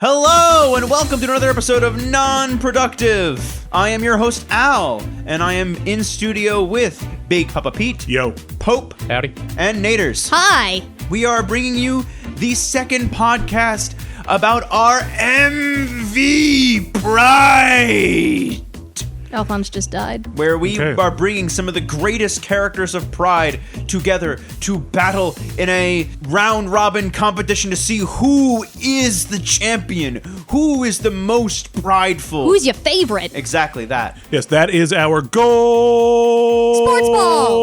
Hello, and welcome to another episode of Non-Productive. I am your host, Al, and I am in studio with Big Papa Pete. Yo. Pope. Howdy. And Naders. Hi. We are bringing you the second podcast about our MV Pride, Alphonse just died. where we are bringing some of the greatest characters of Pride together to battle in a round-robin competition to see who is the champion, who is the most prideful. Who's your favorite? Exactly that. Yes, that is our goal. Sports ball.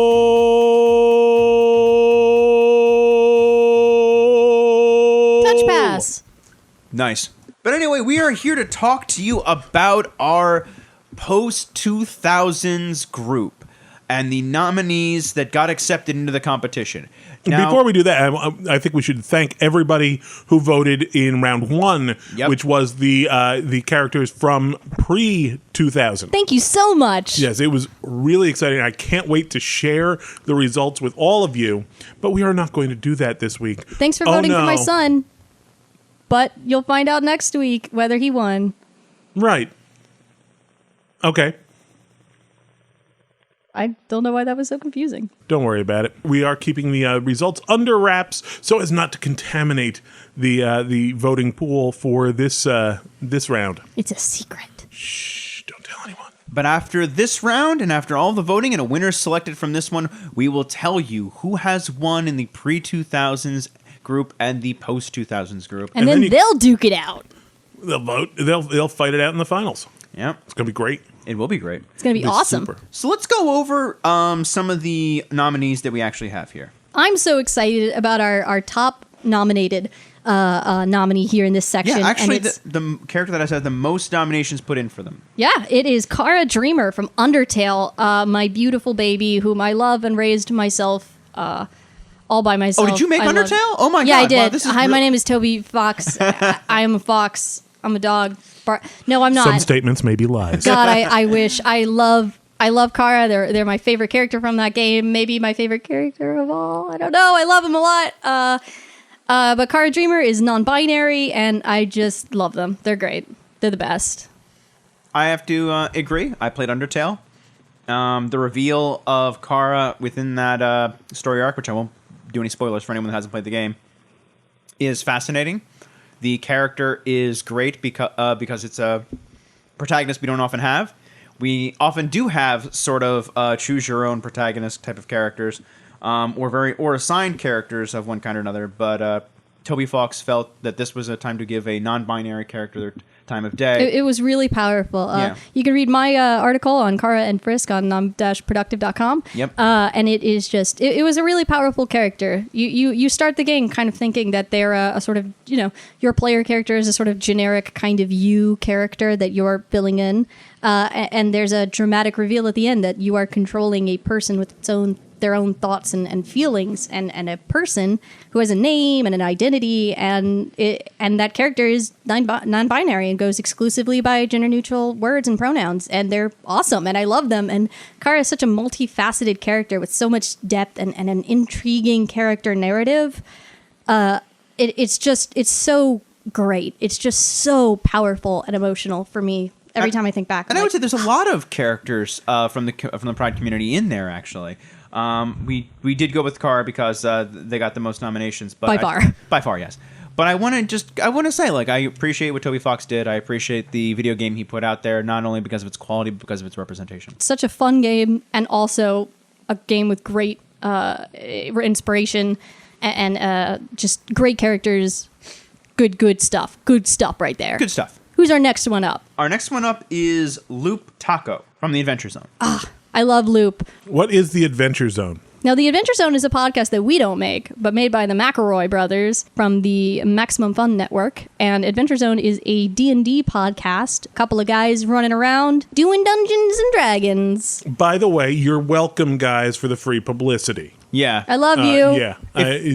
Touch pass. Nice. But anyway, we are here to talk to you about our post-2000s group and the nominees that got accepted into the competition. Now, Before we do that, I think we should thank everybody who voted in round one, which was the characters from pre-2000. Thank you so much. Yes, it was really exciting. I can't wait to share the results with all of you, but we are not going to do that this week. Thanks for voting for my son. But you'll find out next week whether he won. Right. Okay. I don't know why that was so confusing. Don't worry about it. We are keeping the results under wraps so as not to contaminate the voting pool for this round. It's a secret. Shh, don't tell anyone. But after this round and after all the voting and a winner selected from this one, we will tell you who has won in the pre-2000s group and the post-2000s group. And then they'll duke it out. They'll vote. They'll fight it out in the finals. Yeah. It's going to be great. It will be great. It's going to be awesome. Super. So let's go over some of the nominees that we actually have here. I'm so excited about our top nominated nominee here in this section. Yeah, actually, and the character that has had the most nominations put in for them. Yeah, it is Kara Dreamer from Undertale, my beautiful baby whom I love and raised myself all by myself. Oh, did you make Undertale? Oh my god. Yeah, I did. Wow, Hi, my name is Toby Fox. I am a fox. I'm a dog. No, I'm not. Some statements may be lies. God, I wish. I love Kara. They're my favorite character from that game. Maybe my favorite character of all. I don't know. I love them a lot. But Kara Dreamer is non-binary, and I just love them. They're great. They're the best. I have to agree. I played Undertale. The reveal of Kara within that story arc, which I won't do any spoilers for anyone that hasn't played the game, is fascinating. The character is great because it's a protagonist we don't often have. We often do have sort of choose your own protagonist type of characters, or assigned characters of one kind or another. But Toby Fox felt that this was a time to give a non-binary character their time of day. It was really powerful. Yeah. You can read my article on Kara and Frisk on Non-Productive.com. Yep. And it is just, it was a really powerful character. You start the game kind of thinking that they're a sort of, your player character is a sort of generic kind of you character that you're filling in. And there's a dramatic reveal at the end that you are controlling a person with their own thoughts and feelings, and a person who has a name and an identity, and that character is non-binary and goes exclusively by gender-neutral words and pronouns, and they're awesome, and I love them. And Kara is such a multifaceted character with so much depth and an intriguing character narrative. It's so great. It's just so powerful and emotional for me every time I think back. And I would say there's a lot of characters from the Pride community in there, actually. We did go with Kara because they got the most nominations, but by far, yes. But I want to say, like, I appreciate what Toby Fox did. I appreciate the video game he put out there, not only because of its quality, but because of its representation. It's such a fun game, and also a game with great inspiration and just great characters. Good stuff. Good stuff right there. Good stuff. Who's our next one up? Our next one up is Loop Taco from the Adventure Zone. I love Loop. What is the Adventure Zone? Now, the Adventure Zone is a podcast that we don't make, but made by the McElroy brothers from the Maximum Fun Network. And Adventure Zone is a D&D podcast. A couple of guys running around doing Dungeons and Dragons. By the way, you're welcome, guys, for the free publicity. Yeah. I love you. Yeah.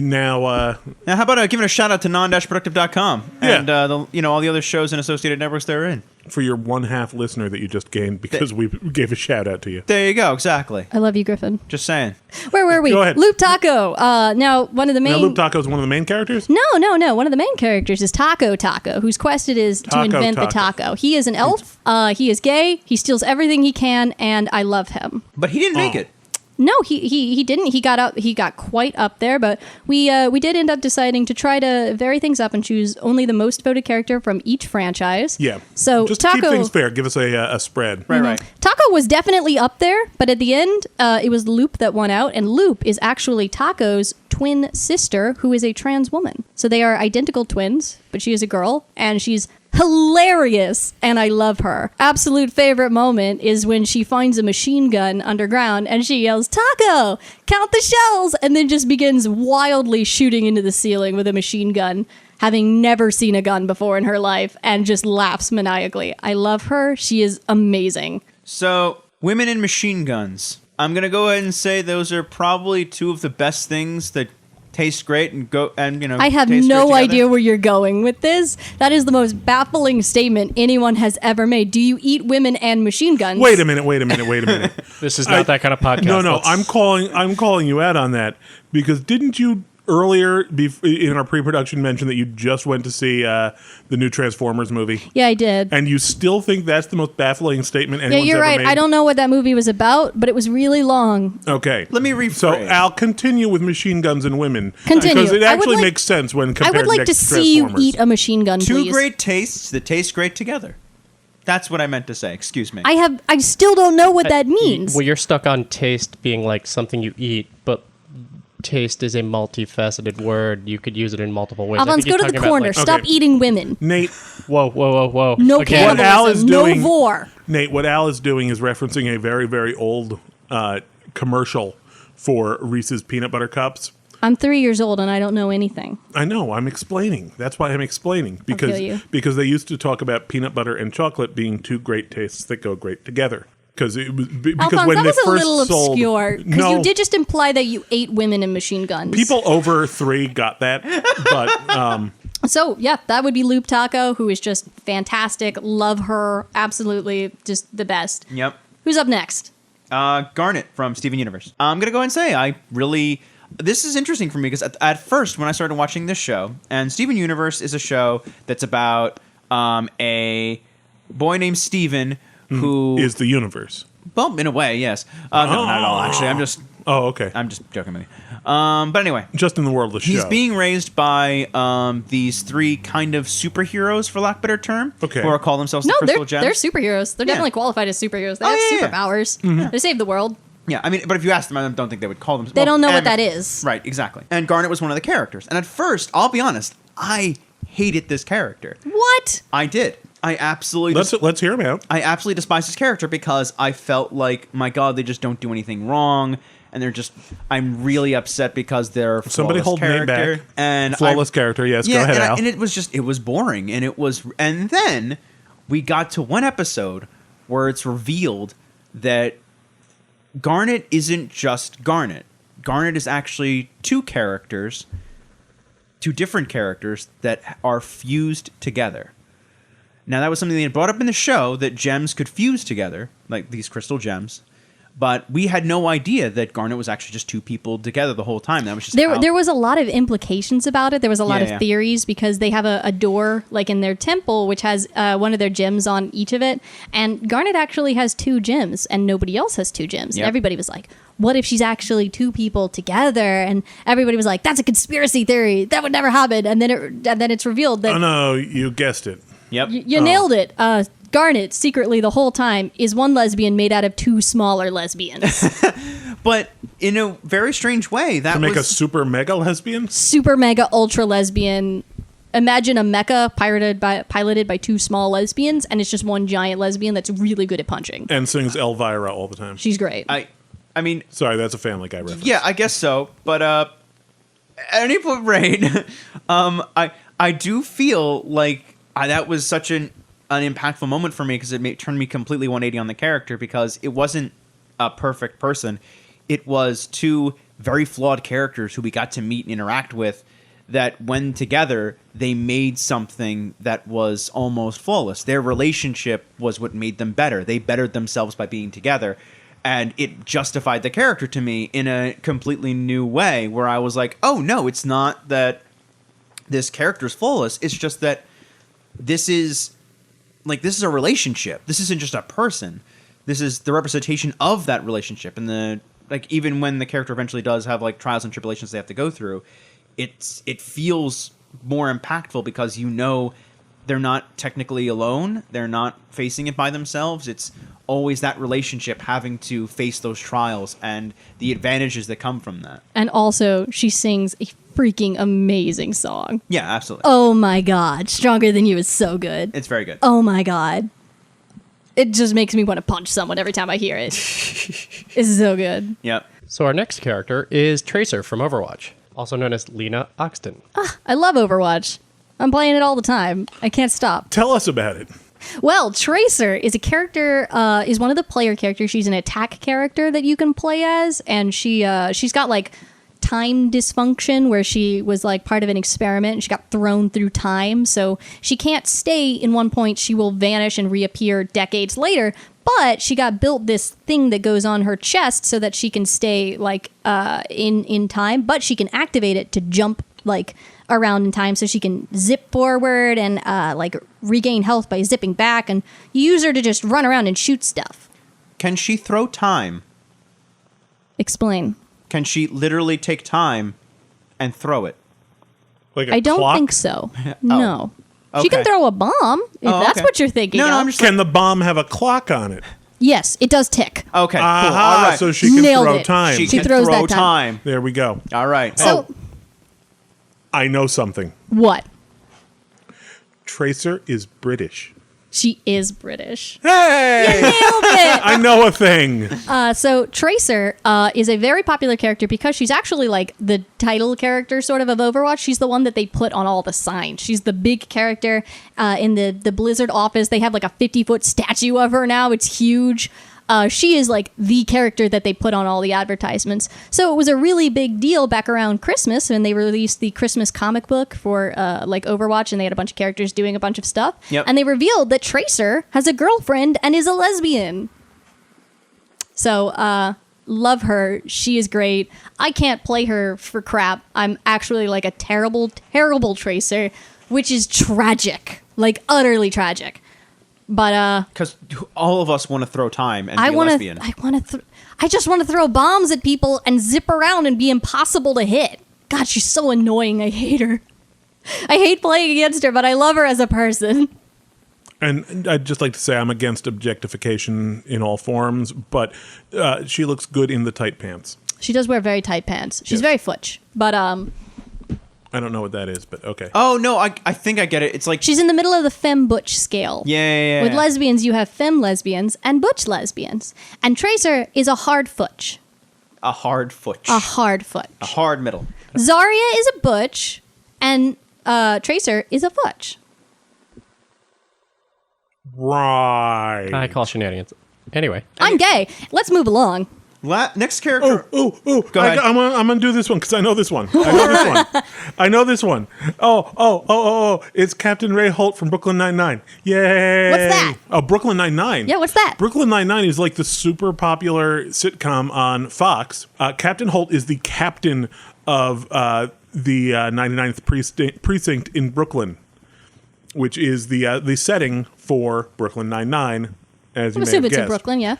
Now, Now, how about giving a shout out to Non-Productive.com and all the other shows and associated networks they're in. for your one-half listener that you just gained because we gave a shout-out to you. There you go. Exactly. I love you, Griffin. Just saying. Where were we? Go ahead. Loop Taco. Now, one of the main... Now, Loop Taco is one of the main characters? No. One of the main characters is Taco, whose quest it is to invent the taco. He is an elf. He is gay. He steals everything he can, and I love him. But he didn't make it. No, he didn't. He got quite up there, but we did end up deciding to try to vary things up and choose only the most voted character from each franchise. Yeah. So just Taco, to keep things fair, give us a spread. Right. Taco was definitely up there, but at the end, it was Loop that won out, and Loop is actually Taco's twin sister, who is a trans woman. So they are identical twins, but she is a girl, and she's hilarious, and I love her. Absolute favorite moment is when she finds a machine gun underground and she yells, "Taco, count the shells," and then just begins wildly shooting into the ceiling with a machine gun, having never seen a gun before in her life, and just laughs maniacally. I love her. She is amazing. So, women and machine guns. I'm going to go ahead and say those are probably two of the best things that taste great I have no idea where you're going with this. That is the most baffling statement anyone has ever made. Do you eat women and machine guns? Wait a minute. This is not that kind of podcast. No, I'm calling you out on that because didn't you earlier in our pre-production mention that you just went to see the new Transformers movie? Yeah, I did. And you still think that's the most baffling statement anyone's you're ever right. made? I don't know what that movie was about, but it was really long. Okay. Let me rephrase. So, Al, continue with machine guns and women. Continue. Because it actually like- makes sense when I compared would like to to see you eat a machine gun, Two please. great tastes that taste great together. That's what I meant to say. Excuse me. I still don't know what that means. Well, you're stuck on taste being like something you eat, but taste is a multifaceted word. You could use it in multiple ways. Alphonse, go to the corner. Stop Okay. eating women. Nate, Whoa. No Again, What Al is cannibalism. No doing- vor. Nate, what Al is doing is referencing a very, very old commercial for Reese's peanut butter cups. I'm 3 years old and I don't know anything. I know. I'm explaining. That's why I'm explaining because feel you. because they used to talk about peanut butter and chocolate being two great tastes that go great together. Because it was because Alphonse, when that they was a first little sold, obscure. Because no, you did just imply that you ate women and machine guns. people over 3 got that, but So, yeah, that would be Loop Taco, who is just fantastic. Love her. Absolutely just the best. Yep. Who's up next? Garnet from Steven Universe. I'm going to go and say this is interesting for me because at first when I started watching this show, and Steven Universe is a show that's about a boy named Steven who is the universe. Well, in a way, yes. No, not at all. Actually, Okay. I'm just joking with you. But anyway, Just in the world of the show. he's being raised by these 3 kind of superheroes, for lack of a better term. Okay. Who call themselves No, the Crystal Gems. they're superheroes. They're Yeah. definitely qualified as superheroes. They Oh, have yeah, yeah. superpowers. They save the world. Yeah, I mean, but if you ask them, I don't think they would call them. They don't know what that is. Right, exactly. And Garnet was one of the characters. And at first, I'll be honest, I hated this character. What? I did. I absolutely Let's hear him out. I absolutely despise his character because I felt like, my God, they just don't do anything wrong, and I'm really upset because they're a Somebody flawless hold Nate character back. and Flawless character, yes. Yeah, Go ahead, Al. and it was boring, and then we got to one episode where it's revealed that Garnet isn't just Garnet. Garnet is actually 2 different characters that are fused together. Now, that was something they had brought up in the show, that gems could fuse together, like these crystal gems. But we had no idea that Garnet was actually just 2 people together the whole time. That was just There was a lot of implications about it. There was a lot of theories because they have a door like in their temple which has one of their gems on each of it. And Garnet actually has 2 gems and nobody else has 2 gems. Yep. And everybody was like, what if she's actually 2 people together? And everybody was like, that's a conspiracy theory. That would never happen. And then it's revealed that Oh, no, you guessed it. Yep. you nailed it. Garnet, secretly the whole time, is one lesbian made out of 2 smaller lesbians. But in a very strange way, that To make was a super mega lesbian? Super mega ultra lesbian. Imagine a mecha piloted by 2 small lesbians, and it's just one giant lesbian that's really good at punching. And sings Elvira all the time. She's great. I mean, Sorry, that's a Family Guy reference. yeah, I guess so. But at any point, right? I do feel like that was such an impactful moment for me because it turned me completely 180 on the character because it wasn't a perfect person. It was 2 very flawed characters who we got to meet and interact with, that when together they made something that was almost flawless. Their relationship was what made them better. They bettered themselves by being together, and it justified the character to me in a completely new way, where I was like, oh no, it's not that this character's flawless, it's just that this is a relationship. This isn't just a person. This is the representation of that relationship, and the even when the character eventually does have trials and tribulations they have to go through, it feels more impactful because they're not technically alone. They're not facing it by themselves. It's always that relationship having to face those trials and the advantages that come from that. And also, she sings a freaking amazing song. Yeah, absolutely. Oh my God. Stronger Than You is so good. It's very good. Oh my God. It just makes me want to punch someone every time I hear it. It's so good. Yep. So our next character is Tracer from Overwatch, also known as Lena Oxton. I love Overwatch. I'm playing it all the time. I can't stop. Tell us about it. Well, Tracer is a character, is one of the player characters. She's an attack character that you can play as, and she's got time dysfunction where she was part of an experiment and she got thrown through time. So she can't stay in one point. She will vanish and reappear decades later. But she got built this thing that goes on her chest so that she can stay in time, but she can activate it to jump around in time, so she can zip forward and regain health by zipping back, and you use her to just run around and shoot stuff. Can she throw time? Explain. Can she literally take time and throw it? Like I don't clock? think so. No. Okay. She can throw a bomb, if that's okay. what you're thinking No, of. I'm just Can the bomb have a clock on it? Yes, it does tick. Okay, cool. Aha, All right. so she can Nailed throw it. time. She She can throws throw that time. time. There we go. All right. So, I know something. what? Tracer is British. She is British. Hey! Nailed it! I know a thing. So Tracer is a very popular character because she's actually the title character sort of Overwatch. She's the one that they put on all the signs. She's the big character in the Blizzard office. They have a 50-foot statue of her now. It's huge. She is the character that they put on all the advertisements. So it was a really big deal back around Christmas when they released the Christmas comic book for Overwatch, and they had a bunch of characters doing a bunch of stuff. Yep. And they revealed that Tracer has a girlfriend and is a lesbian. So love her. She is great. I can't play her for crap. I'm actually a terrible, terrible Tracer, which is tragic. Utterly tragic. But Because all of us want to throw time and I be a want lesbian. to. I just want to throw bombs at people and zip around and be impossible to hit. God, she's so annoying. I hate her. I hate playing against her, but I love her as a person. And I'd just like to say I'm against objectification in all forms, but she looks good in the tight pants. She does wear very tight pants. She's Yes. very futch, but I don't know what that is, but okay. Oh, no, I think I get it. It's she's in the middle of the femme-butch scale. Yeah. With lesbians, you have femme lesbians and butch lesbians. And Tracer is a hard futch. a hard foot. A hard futch. A hard middle. Zarya is a butch, and Tracer is a futch. Right. I call shenanigans. Anyway, I'm gay. Let's move along. Next character. Go ahead. I'm gonna do this one because I know this one. I know this one. Oh! It's Captain Ray Holt from Brooklyn Nine-Nine. Yay! What's that? Oh, Brooklyn Nine-Nine. Yeah, what's that? Brooklyn Nine-Nine is the super popular sitcom on Fox. Captain Holt is the captain of the 99th precinct in Brooklyn, which is the setting for Brooklyn Nine-Nine. As you I may assume have it's in guessed. Brooklyn, yeah.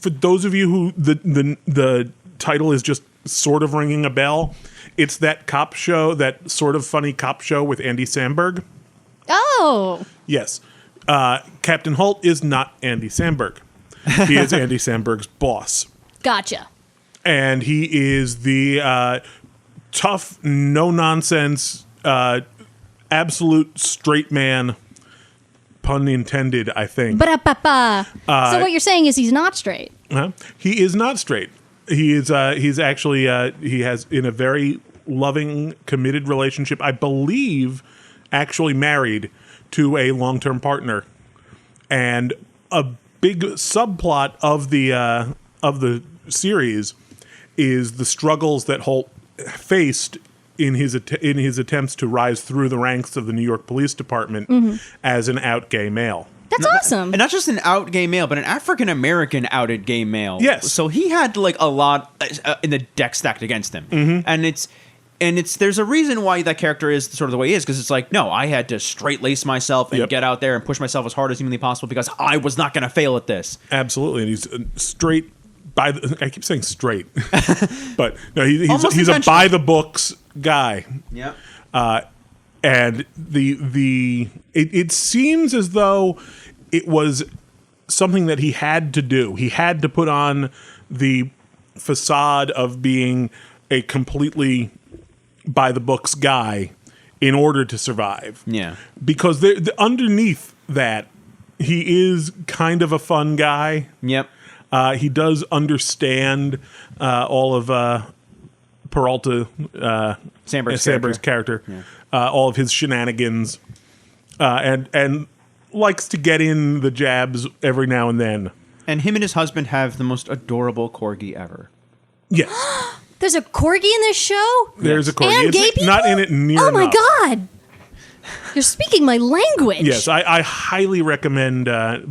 For those of you who the title is just sort of ringing a bell, it's that cop show, that sort of funny cop show with Andy Samberg. Oh. Yes. Captain Holt is not Andy Samberg. He is Andy Samberg's boss. Gotcha. And he is the tough, no-nonsense, absolute straight man, pun intended, I think. Ba-da-ba-ba. So what you're saying is he's not straight. He is not straight. He is. He's actually. He has in a very loving, committed relationship. I believe, actually married to a long-term partner, and a big subplot of the series is the struggles that Holt faced in his attempts to rise through the ranks of the New York Police Department as an out gay male. That's awesome. And not just an out gay male, but an African-American outed gay male. Yes. So he had like a lot in the deck stacked against him. And there's a reason why that character is sort of the way he is, because it's like, no, I had to straight lace myself and get out there and push myself as hard as humanly possible because I was not going to fail at this. Absolutely. And he's straight I keep saying straight, but no, he's a by the books guy. Yeah. And it seems as though it was something that he had to do. He had to put on the facade of being a completely by the books guy in order to survive. Yeah. Because underneath that, he is kind of a fun guy. Yep. He does understand all of Peralta Sandberg's character, all of his shenanigans, and likes to get in the jabs every now and then. And him and his husband have the most adorable corgi ever. Yes. There's a corgi in this show? There's a corgi. And gay people? Not in it near Oh my enough. God. You're speaking my language. Yes, I highly recommend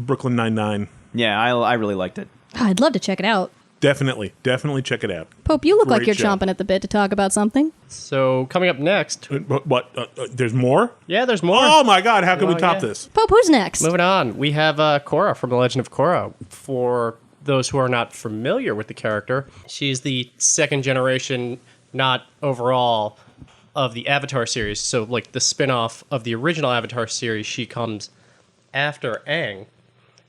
Brooklyn Nine-Nine. Yeah, I really liked it. I'd love to check it out. Definitely check it out. Pope, you look like Great you're show. chomping at the bit to talk about something. So coming up next, What? There's more? yeah, there's more. Oh my God! How can we Oh, top yeah. this? Pope, who's next? Moving on, we have Korra from The Legend of Korra. For those who are not familiar with the character, she's the second generation, not overall, of the Avatar series. So, like the spin-off of the original Avatar series, she comes after Aang.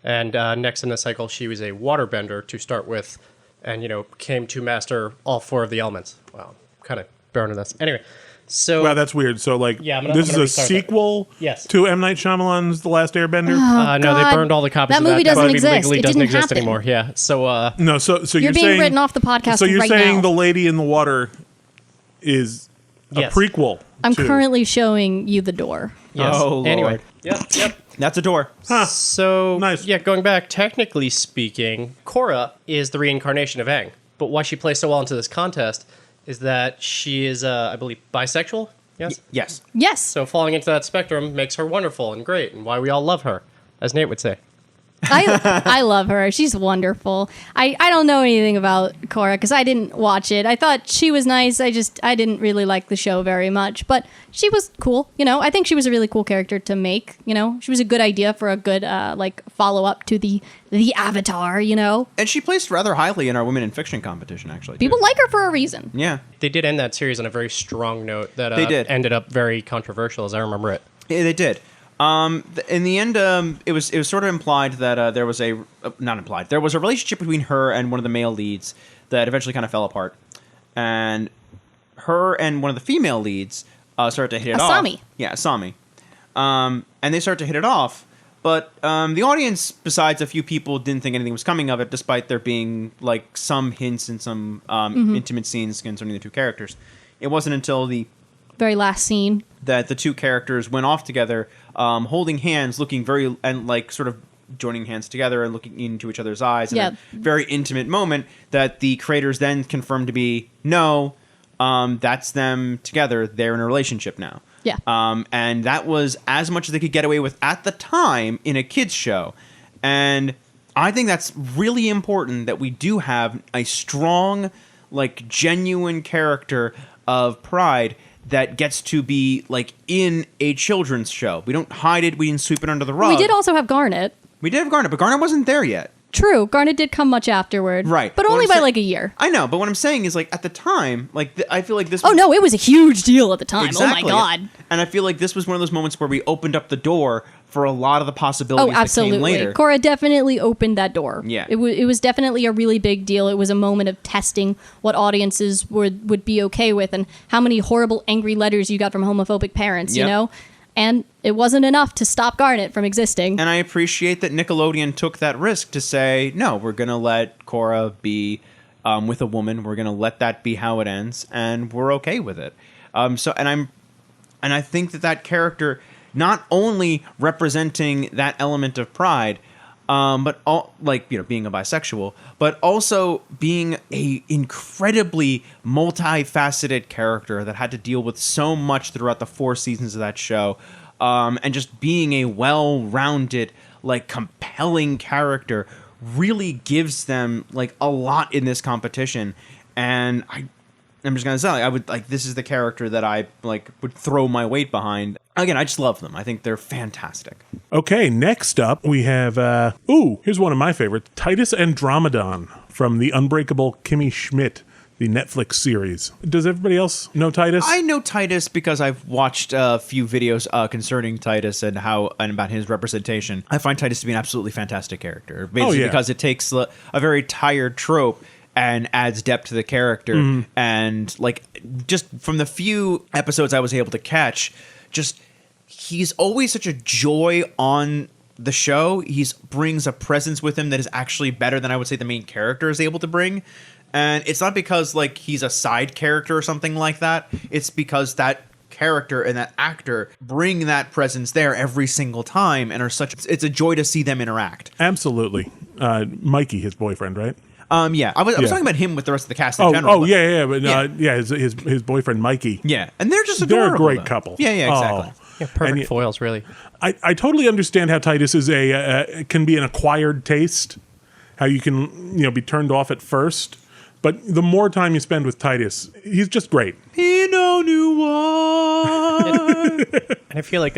And next in the cycle, she was a waterbender to start with, and, came to master all four of the elements. Wow, kind of burning this. Anyway, so... Wow, that's weird. So, Yeah, this is a restart that. sequel Yes. to M. Night Shyamalan's The Last Airbender? no, they God. burned all the copies That of that. movie doesn't That movie exist. legally It doesn't didn't exist happen. anymore. Yeah, so... No, so You're you're being saying, written off the podcast So you're right saying now. The Lady in the Water is Yes. a prequel I'm to... currently showing you the door. yes. Oh, Anyway. Lord. Yep. That's a door. So, Nice. yeah, going back, technically speaking, Korra is the reincarnation of Aang. But why she plays so well into this contest is that she is, I believe, bisexual? Yes? Yes. Yes. So falling into that spectrum makes her wonderful and great, and why we all love her, as Nate would say. I love her. She's wonderful. I don't know anything about Korra because I didn't watch it. I thought she was nice. I didn't really like the show very much, but she was cool. I think she was a really cool character to make. She was a good idea for a good follow up to the Avatar. And she placed rather highly in our Women in Fiction competition, actually. too. People like her for a reason. Yeah. They did end that series on a very strong note that They did. ended up very controversial, as I remember it. Yeah, they did. In the end, it was sort of implied that there was not implied. There was a relationship between her and one of the male leads that eventually kind of fell apart, and her and one of the female leads started to hit it off. Asami. Yeah, Asami. And they started to hit it off, but the audience, besides a few people, didn't think anything was coming of it, despite there being like some hints and some intimate scenes concerning the two characters. It wasn't until the Very last scene. that the two characters went off together, holding hands, looking very, and like sort of joining hands together and looking into each other's eyes in Yeah. a very intimate moment that the creators then confirmed to be, no, that's them together. They're in a relationship now. Yeah. And that was as much as they could get away with at the time in a kid's show. And I think that's really important that we do have a strong, like, genuine character of Pride that gets to be like in a children's show. We don't hide it. We didn't sweep it under the rug. We did also have Garnet. We did have Garnet, but Garnet wasn't there yet. True, Garnet did come much afterward. Right. But What only I'm by saying- like a year. I know, but what I'm saying is like at the time, like I feel like this. Oh no, it was a huge deal at the time. Exactly. Oh my God. And I feel like this was one of those moments where we opened up the door for a lot of the possibilities Oh, that came absolutely. later. Korra definitely opened that door. Yeah. It was definitely a really big deal. It was a moment of testing what audiences would be okay with and how many horrible, angry letters you got from homophobic parents, Yep. And it wasn't enough to stop Garnet from existing. And I appreciate that Nickelodeon took that risk to say, no, we're going to let Korra be with a woman. We're going to let that be how it ends, and we're okay with it. And I think that character, not only representing that element of pride, but all being a bisexual, but also being a incredibly multifaceted character that had to deal with so much throughout the 4 seasons of that show, and just being a well-rounded, compelling character really gives them a lot in this competition. And I'm just gonna say, I would this is the character that I would throw my weight behind. Again, I just love them. I think they're fantastic. Okay, next up we have here's one of my favorites, Titus Andromedon from the Unbreakable Kimmy Schmidt, the Netflix series. Does everybody else know Titus? I know Titus because I've watched a few videos concerning Titus and about his representation. I find Titus to be an absolutely fantastic character, basically because it takes a very tired trope and adds depth to the character. And just from the few episodes I was able to catch, he's always such a joy on the show. He brings a presence with him that is actually better than I would say the main character is able to bring. And it's not because he's a side character or something like that. It's because that character and that actor bring that presence there every single time and it's a joy to see them interact. Absolutely. Mikey, his boyfriend, right? Yeah, I was talking about him with the rest of the cast in general. His boyfriend Mikey. Yeah, and they're just adorable. They're a great couple. Yeah, exactly. Yeah, perfect foils, really. I totally understand how Titus is can be an acquired taste, how you can be turned off at first, but the more time you spend with Titus, he's just great. He no new one. And I feel like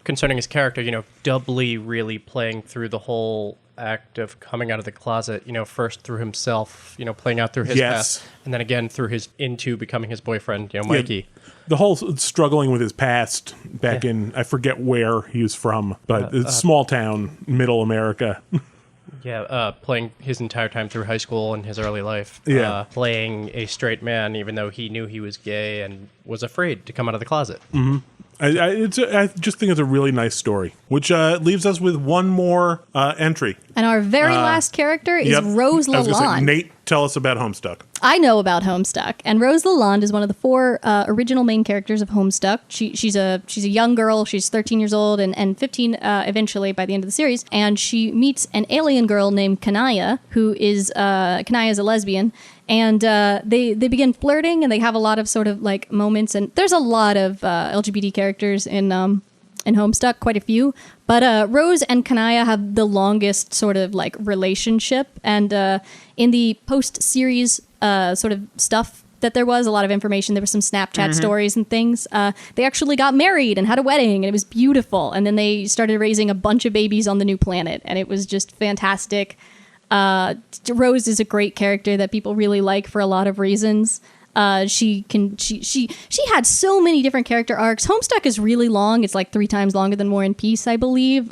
concerning his character, doubly really playing through the whole act of coming out of the closet, first through himself, playing out through his past, and then again through into becoming his boyfriend, Mikey. Yeah, the whole struggling with his past back in, I forget where he was from, but it's small town, middle America. Playing his entire time through high school and his early life. Playing a straight man, even though he knew he was gay and was afraid to come out of the closet. Mm-hmm. I just think it's a really nice story, which leaves us with one more entry. And our very last character is Rose I was gonna say, Lalonde. Nate, tell us about Homestuck. I know about Homestuck, and Rose Lalonde is one of the 4 original main characters of Homestuck. She's a young girl. She's 13 years old and 15 eventually by the end of the series. And she meets an alien girl named Kanaya, who is Kanaya is a lesbian. And they begin flirting, and they have a lot of sort of moments. And there's a lot of LGBT characters in Homestuck, quite a few. But Rose and Kanaya have the longest sort of relationship. And in the post-series sort of stuff that there was, a lot of information, there were some Snapchat stories and things. They actually got married and had a wedding, and it was beautiful. And then they started raising a bunch of babies on the new planet, and it was just fantastic. Rose is a great character that people really like for a lot of reasons. She had so many different character arcs. Homestuck is really long. It's 3 times longer than War and Peace, I believe.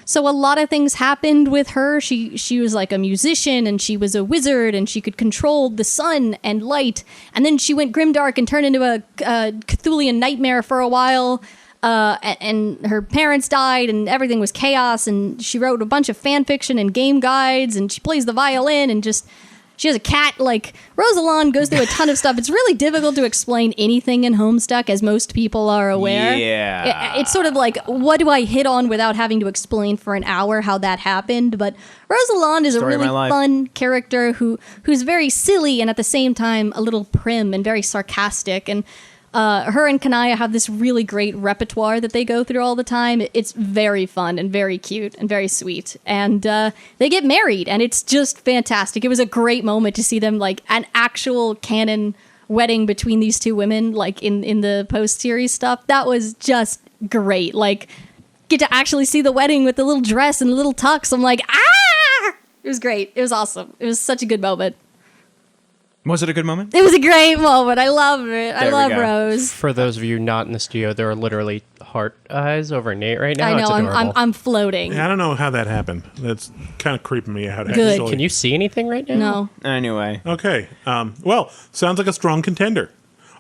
So a lot of things happened with her. She was a musician, and she was a wizard, and she could control the sun and light. And then she went grimdark and turned into a Cthulian nightmare for a while. And her parents died, and everything was chaos, and she wrote a bunch of fan fiction and game guides, and she plays the violin, and she has a cat. Rose Lalonde goes through a ton of stuff. It's really difficult to explain anything in Homestuck, as most people are aware. Yeah. It's sort of what do I hit on without having to explain for an hour how that happened? But Rose Lalonde is a really fun character who's very silly and at the same time a little prim and very sarcastic, and her and Kanaya have this really great repertoire that they go through all the time. It's very fun and very cute and very sweet. And they get married, and it's just fantastic. It was a great moment to see them an actual canon wedding between these 2 women, in the post-series stuff. That was just great. Get to actually see the wedding with the little dress and the little tux. I'm ah! It was great. It was awesome. It was such a good moment. Was it a good moment? It was a great moment. I love it. I love go. Rose. For those of you not in the studio, there are literally heart eyes over Nate right now. I know. It's adorable. I'm floating. I don't know how that happened. That's kind of creeping me out. Good. Actually. Can you see anything right now? No. Anyway. Okay. Well, sounds like a strong contender.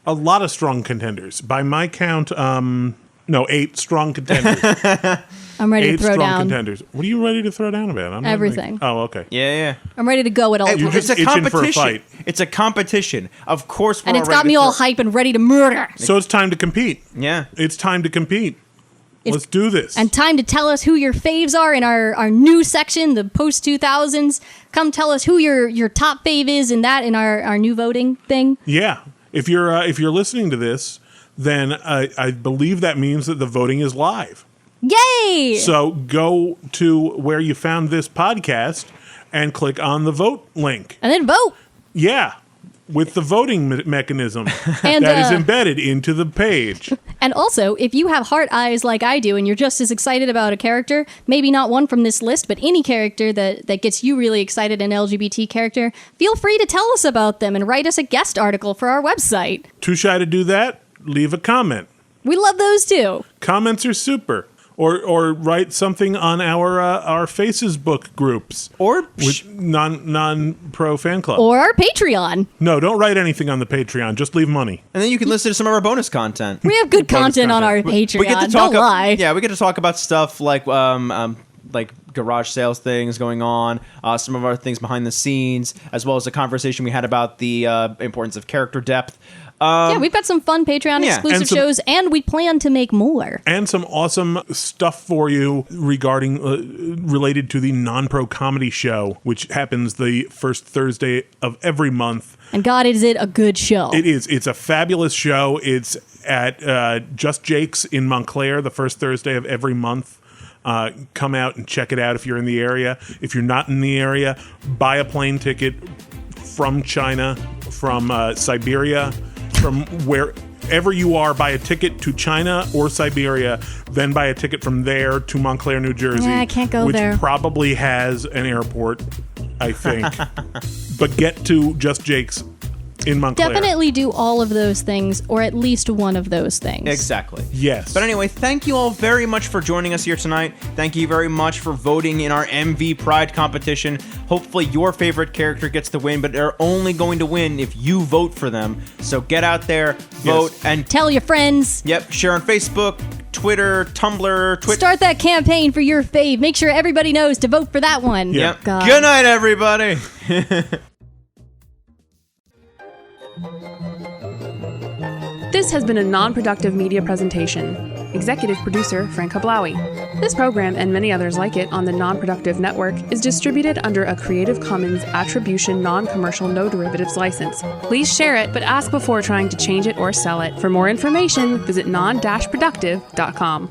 A lot of strong contenders. By my count, 8 strong contenders. I'm ready 8 to throw strong down contenders. What are you ready to throw down about? I'm not everything. okay. Yeah. I'm ready to go at all. You're It's just a itching for a competition. fight. It's a competition. Of course, we're And it's ready got to me all throw- hype and ready to murder. So it's time to compete. Yeah. It's time to compete. Let's do this. And time to tell us who your faves are in our new section, the post 2000s. Come tell us who your top fave is in our new voting thing. Yeah. If you're listening to this, then I believe that means that the voting is live. Yay! So go to where you found this podcast and click on the vote link. And then vote. Yeah. With the voting mechanism And, that is embedded into the page. And also, if you have heart eyes like I do and you're just as excited about a character, maybe not one from this list, but any character that gets you really excited, an LGBT character, feel free to tell us about them and write us a guest article for our website. Too shy to do that? Leave a comment. We love those too. Comments are super. Or write something on our Facebook groups. Or with non-pro fan club. Or our Patreon. No, don't write anything on the Patreon. Just leave money. and then you can listen to some of our bonus content. We have good Bonus content on our content. Patreon. We get to talk Don't lie. Yeah, we get to talk about stuff like garage sales things going on, some of our things behind the scenes, as well as a conversation we had about the importance of character depth. Yeah, we've got some fun Patreon Yeah. exclusive And some- shows, and we plan to make more. And some awesome stuff for you regarding related to the Non-Pro Comedy Show, which happens the first Thursday of every month. And God, is it a good show? It is. It's a fabulous show. It's at Just Jake's in Montclair the first Thursday of every month. Come out and check it out if you're in the area. If you're not in the area, buy a plane ticket from China, from Siberia, from wherever you are. Buy a ticket to China or Siberia, then buy a ticket from there to Montclair, New Jersey. Yeah, I can't go which there. probably has an airport, I think. But get to Just Jake's in Montclair. Definitely do all of those things, or at least one of those things. Exactly. Yes. But anyway, thank you all very much for joining us here tonight. Thank you very much for voting in our MV Pride competition. Hopefully your favorite character gets the win, but they're only going to win if you vote for them. So get out there, vote, and Tell your friends. share on Facebook, Twitter, Tumblr, Twitch. Start that campaign for your fave. Make sure everybody knows to vote for that one. Yeah. Yep. God. Good night, everybody. This has been a non-productive media presentation. Executive producer Frank Hablawi. This program and many others like it on the Non-Productive Network is distributed under a Creative Commons Attribution Non-Commercial No Derivatives license. Please share it, but ask before trying to change it or sell it. For more information, visit non-productive.com.